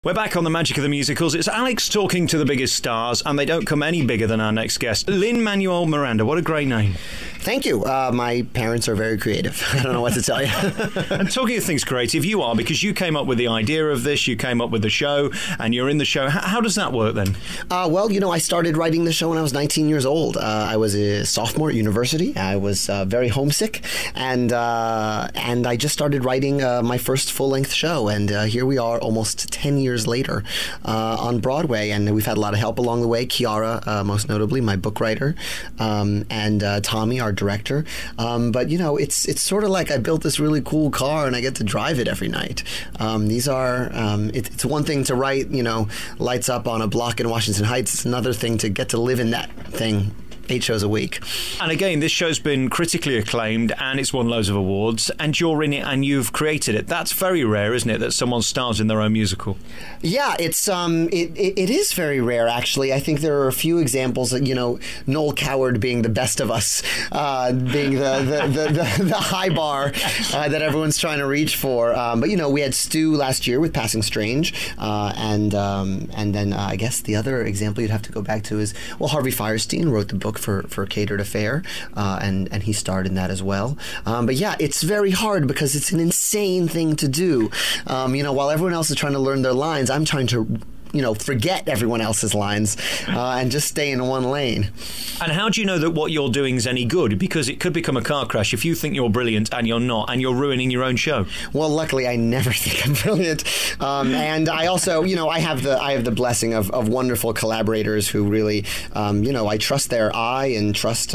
We're back on the magic of the musicals. It's Alex talking to the biggest stars, and they don't come any bigger than our next guest. Lin-Manuel Miranda, what a great name. Thank you. My parents are very creative. I don't know what to tell you. And talking of things creative, you are, because you came up with the idea of this, you came up with the show, and you're in the show. How does that work then? Well, you know, I started writing the show when I was 19 years old. I was a sophomore at university. I was very homesick, and I just started writing my first full-length show, and here we are almost 10 years later on Broadway, and we've had a lot of help along the way. Kiara, most notably, my book writer, and Tommy, our director. But you know, it's sort of like I built this really cool car and I get to drive it every night. It's one thing to write, you know, Lights Up on a block in Washington Heights. It's another thing to get to live in that thing 8 shows a week. And again, this show's been critically acclaimed and it's won loads of awards, and you're in it and you've created it. That's very rare, isn't it, that someone stars in their own musical? Yeah, it is very rare, actually. I think there are a few examples, you know, Noel Coward being the best of us, being the high bar that everyone's trying to reach for. But, you know, we had Stu last year with Passing Strange, and then I guess the other example you'd have to go back to is, well, Harvey Fierstein wrote the book for Catered Affair, and he starred in that as well. But yeah, it's very hard because it's an insane thing to do. You know, while everyone else is trying to learn their lines, I'm trying to, you know, forget everyone else's lines and just stay in one lane. And how do you know that what you're doing is any good? Because it could become a car crash if you think you're brilliant and you're not, and you're ruining your own show. Well, luckily, I never think I'm brilliant, and I also, you know, I have the blessing of wonderful collaborators who really, you know, I trust their eye and trust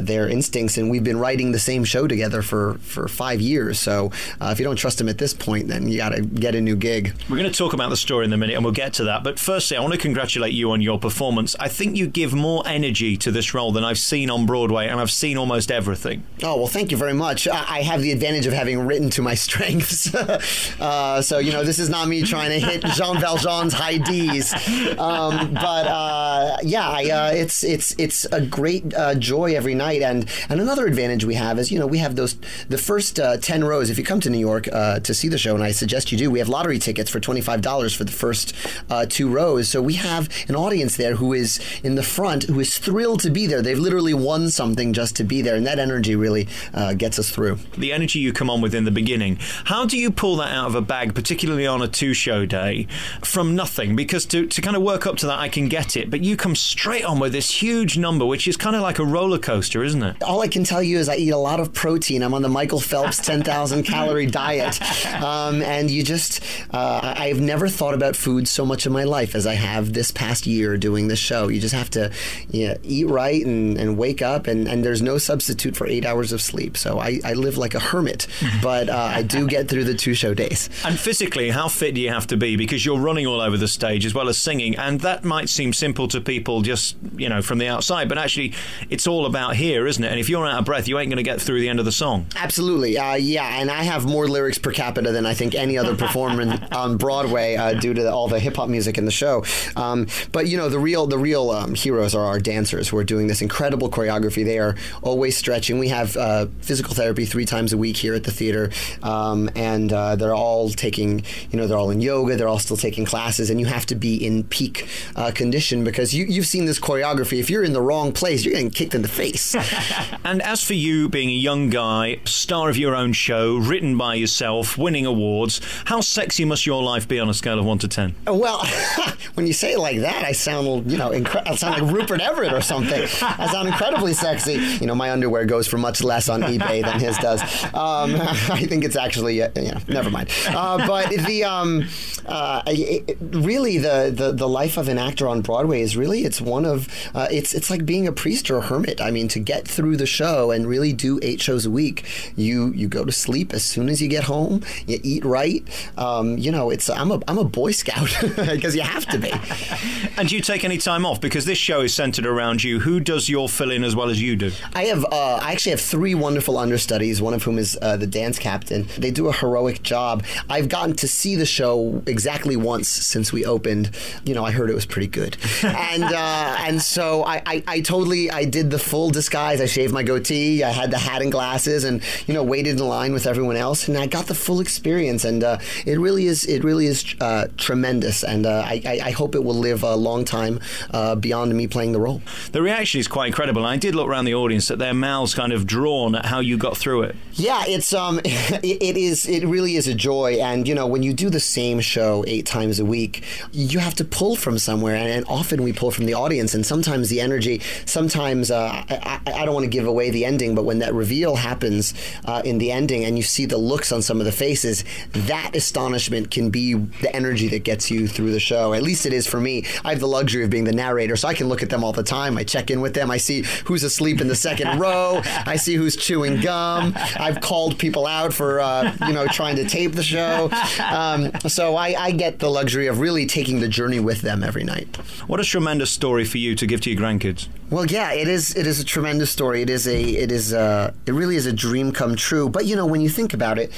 their instincts, and we've been writing the same show together for 5 years. So if you don't trust them at this point, then you got to get a new gig. We're going to talk about the story in a minute, and we'll get to that. But firstly, I want to congratulate you on your performance. I think you give more energy to this role than I've seen on Broadway, and I've seen almost everything. Oh, well, thank you very much. I have the advantage of having written to my strengths. So, you know, this is not me trying to hit Jean Valjean's high D's. Yeah, it's a great joy every night. And another advantage we have is, you know, we have the first 10 rows. If you come to New York to see the show, and I suggest you do, we have lottery tickets for $25 for the first 2 rows. So we have an audience there who is in the front, who is thrilled to be there. They've literally won something just to be there, and that energy really gets us through. The energy you come on with in the beginning, how do you pull that out of a bag, particularly on a 2-show day, from nothing? Because to kind of work up to that, I can get it, but you come straight on with this huge number, which is kind of like a roller coaster, isn't it? All I can tell you is I eat a lot of protein. I'm on the Michael Phelps 10,000 calorie diet, and you just, I've never thought about food so much in my life as I have this past year doing this show. You just have to, you know, eat right and wake up, and there's no substitute for 8 hours of sleep. So I live like a hermit, but I do get through the 2-show days. And physically, how fit do you have to be? Because you're running all over the stage as well as singing, and that might seem simple to people just, you know, from the outside, but actually it's all about here, isn't it? And if you're out of breath, you ain't going to get through the end of the song. Absolutely. Yeah, and I have more lyrics per capita than I think any other performer on Broadway due to all the hip-hop music in the show. But, you know, the real heroes are our dancers who are doing this incredible choreography. They are always stretching. We have physical therapy 3 times a week here at the theater, and they're all taking, you know, they're all in yoga, they're all still taking classes, and you have to be in peak condition because you've seen this choreography. If you're in the wrong place, you're getting kicked in the face. And as for you being a young guy, star of your own show, written by yourself, winning awards, how sexy must your life be on a scale of 1 to 10? Well, when you say it like that, I sound, you know, I sound like Rupert Everett or something. I sound incredibly sexy. You know, my underwear goes for much less on eBay than his does. I think it's actually, you know, never mind. But really, the life of an actor on Broadway is really, it's one of, it's like being a priest or a hermit. I mean, to get through the show and really do 8 shows a week, you go to sleep as soon as you get home. You eat right. You know, I'm a Boy Scout. because you have to be. And do you take any time off? Because this show is centered around you. Who does your fill-in as well as you do? I actually have 3 wonderful understudies, one of whom is the dance captain. They do a heroic job. I've gotten to see the show exactly once since we opened. I heard it was pretty good. And so I did the full disguise. I shaved my goatee. I had the hat and glasses and, waited in line with everyone else. And I got the full experience. And it really is tremendous. And I hope it will live a long time beyond me playing the role. The reaction is quite incredible. I did look around the audience at their mouths kind of drawn at how you got through it. Yeah, it really is a joy. And, when you do the same show 8 times a week, you have to pull from somewhere. And often we pull from the audience. And sometimes the energy, sometimes I don't want to give away the ending, but when that reveal happens in the ending and you see the looks on some of the faces, that astonishment can be the energy that gets you through the show. At least it is for me. I have the luxury of being the narrator, so I can look at them all the time. I check in with them. I see who's asleep in the second row. I see who's chewing gum. I've called people out for, trying to tape the show. So I get the luxury of really taking the journey with them every night. What a tremendous story for you to give to your grandkids. Well, yeah, it is a tremendous story. It really is a dream come true. But, when you think about it,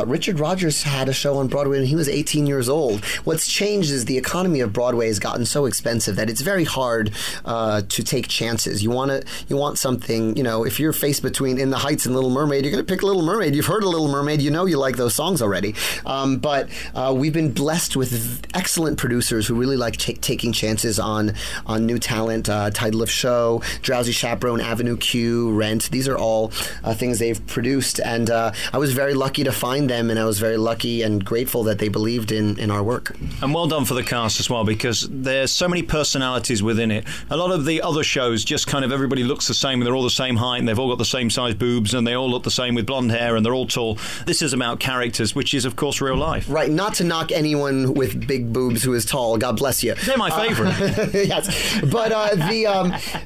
Richard Rodgers had a show on Broadway when he was 18 years old. What's changed is the economy of Broadway has gotten so expensive that it's very hard to take chances. You want something, if you're faced between In the Heights and Little Mermaid, you're going to pick Little Mermaid. You've heard of Little Mermaid. You like those songs already. But we've been blessed with excellent producers who really like taking chances on new talent. Title of Show, Drowsy Chaperone, Avenue Q, Rent. These are all things they've produced. And I was very lucky to find them, and I was very lucky and grateful that they believed in our work. And well done for the cast as well, because there's so many personalities within it. A lot of the other shows, just kind of everybody looks the same, and they're all the same height, and they've all got the same size boobs, and they all look the same with blonde hair, and they're all tall. This is about characters, which is, of course, real life. Right. Not to knock anyone with big boobs who is tall. God bless you. They're my favorite. Yes.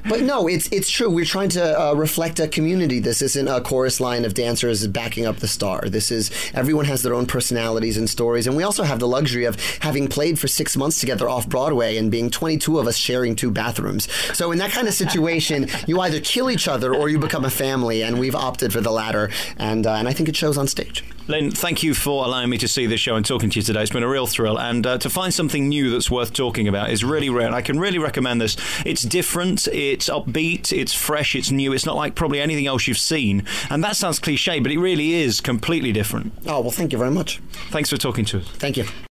But no, it's true. We're trying to reflect a community. This isn't a chorus line of dancers backing up the star. This is, everyone has their own personalities and stories. And we also have the luxury of having played for 6 months together off Broadway and being 22 of us sharing 2 bathrooms. So in that kind of situation, you either kill each other or you become a family. And we've opted for the latter. And I think it shows on stage. Lin, thank you for allowing me to see this show and talking to you today. It's been a real thrill. And to find something new that's worth talking about is really rare. And I can really recommend this. It's different, it's upbeat, it's fresh, it's new. It's not like probably anything else you've seen. And that sounds cliche, but it really is completely different. Oh, well, thank you very much. Thanks for talking to us. Thank you.